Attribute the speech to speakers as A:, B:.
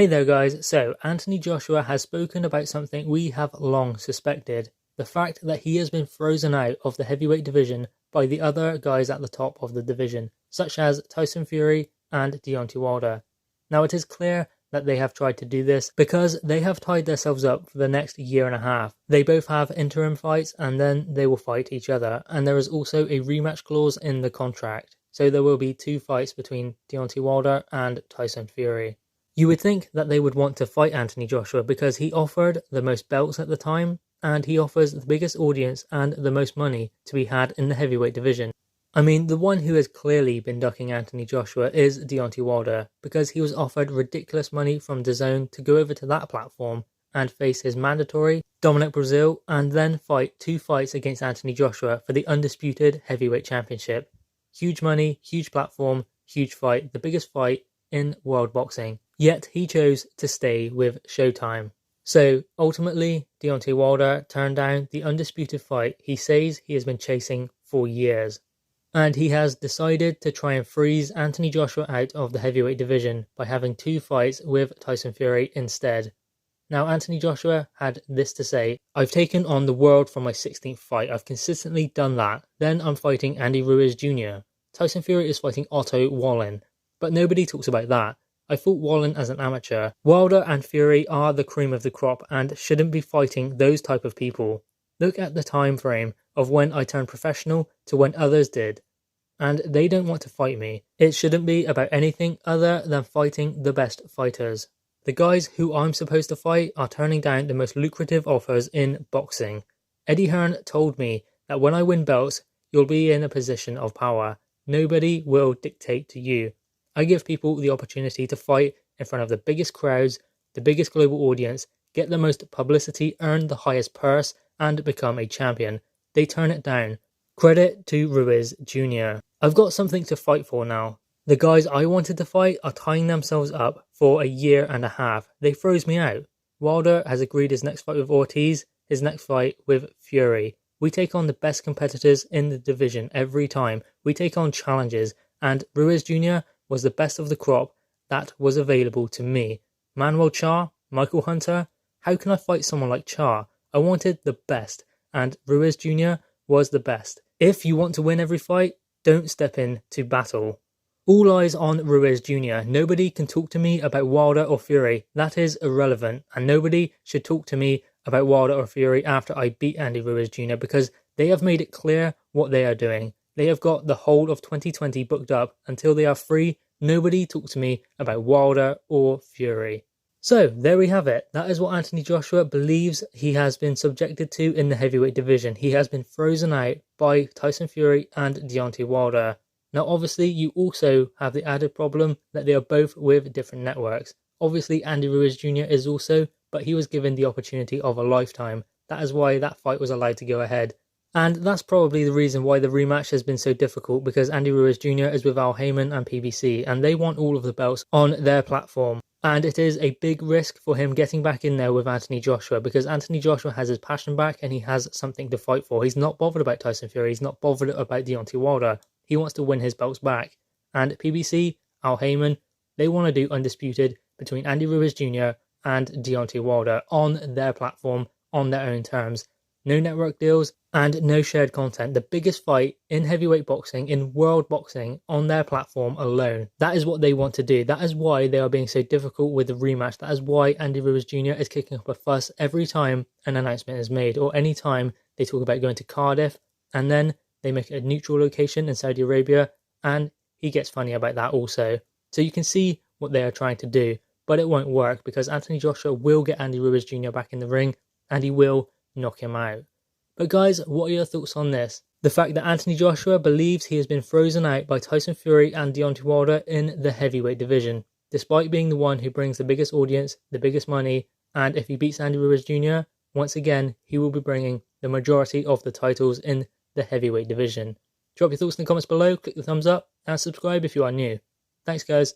A: Hey there guys, so Anthony Joshua has spoken about something we have long suspected. The fact that he has been frozen out of the heavyweight division by the other guys at the top of the division, such as Tyson Fury and Deontay Wilder. Now it is clear that they have tried to do this because they have tied themselves up for the next year and a half. They both have interim fights and then they will fight each other, and there is also a rematch clause in the contract. So there will be 2 fights between Deontay Wilder and Tyson Fury. You would think that they would want to fight Anthony Joshua because he offered the most belts at the time, and he offers the biggest audience and the most money to be had in the heavyweight division. I mean, the one who has clearly been ducking Anthony Joshua is Deontay Wilder, because he was offered ridiculous money from DAZN to go over to that platform and face his mandatory Dominic Breazeale and then fight 2 fights against Anthony Joshua for the undisputed heavyweight championship. Huge money, huge platform, huge fight, the biggest fight in world boxing. Yet he chose to stay with Showtime. So ultimately, Deontay Wilder turned down the undisputed fight he says he has been chasing for years. And he has decided to try and freeze Anthony Joshua out of the heavyweight division by having 2 fights with Tyson Fury instead. Now Anthony Joshua had this to say: "I've taken on the world for my 16th fight. I've consistently done that. Then I'm fighting Andy Ruiz Jr. Tyson Fury is fighting Otto Wallin. But nobody talks about that. I fought Wallin as an amateur. Wilder and Fury are the cream of the crop and shouldn't be fighting those type of people. Look at the time frame of when I turned professional to when others did. And they don't want to fight me. It shouldn't be about anything other than fighting the best fighters. The guys who I'm supposed to fight are turning down the most lucrative offers in boxing. Eddie Hearn told me that when I win belts, you'll be in a position of power. Nobody will dictate to you. I give people the opportunity to fight in front of the biggest crowds, the biggest global audience, get the most publicity, earn the highest purse, and become a champion. They turn it down. Credit to Ruiz Jr. I've got something to fight for now. The guys I wanted to fight are tying themselves up for a year and a half. They froze me out. Wilder has agreed his next fight with Ortiz, his next fight with Fury. We take on the best competitors in the division every time. We take on challenges, and Ruiz Jr. was the best of the crop that was available to me. Manuel Charr, Michael Hunter, how can I fight someone like Charr? I wanted the best, and Ruiz Jr. was the best. If you want to win every fight, don't step in to battle. All eyes on Ruiz Jr. Nobody can talk to me about Wilder or Fury. That is irrelevant, and nobody should talk to me about Wilder or Fury after I beat Andy Ruiz Jr. because they have made it clear what they are doing. They have got the whole of 2020 booked up until they are free. Nobody talk to me about Wilder or Fury. So there we have it. That is what Anthony Joshua believes he has been subjected to in the heavyweight division. He has been frozen out by Tyson Fury and Deontay Wilder. Now obviously you also have the added problem that they are both with different networks. Obviously Andy Ruiz Jr. is also, but he was given the opportunity of a lifetime. That is why that fight was allowed to go ahead. And that's probably the reason why the rematch has been so difficult, because Andy Ruiz Jr. is with Al Heyman and PBC, and they want all of the belts on their platform. And it is a big risk for him getting back in there with Anthony Joshua, because Anthony Joshua has his passion back and he has something to fight for. He's not bothered about Tyson Fury, he's not bothered about Deontay Wilder. He wants to win his belts back. And PBC, Al Heyman, they want to do undisputed between Andy Ruiz Jr. and Deontay Wilder on their platform, on their own terms. No network deals and no shared content. The biggest fight in heavyweight boxing, in world boxing, on their platform alone. That is what they want to do. That is why they are being so difficult with the rematch. That is why Andy Ruiz Jr. is kicking up a fuss every time an announcement is made, or any time they talk about going to Cardiff and then they make it a neutral location in Saudi Arabia, and he gets funny about that also. So you can see what they are trying to do, but it won't work because Anthony Joshua will get Andy Ruiz Jr. back in the ring and he will knock him out. But guys, what are your thoughts on this? The fact that Anthony Joshua believes he has been frozen out by Tyson Fury and Deontay Wilder in the heavyweight division, despite being the one who brings the biggest audience, the biggest money, and if he beats Andy Ruiz Jr., once again, he will be bringing the majority of the titles in the heavyweight division. Drop your thoughts in the comments below, click the thumbs up, and subscribe if you are new. Thanks guys.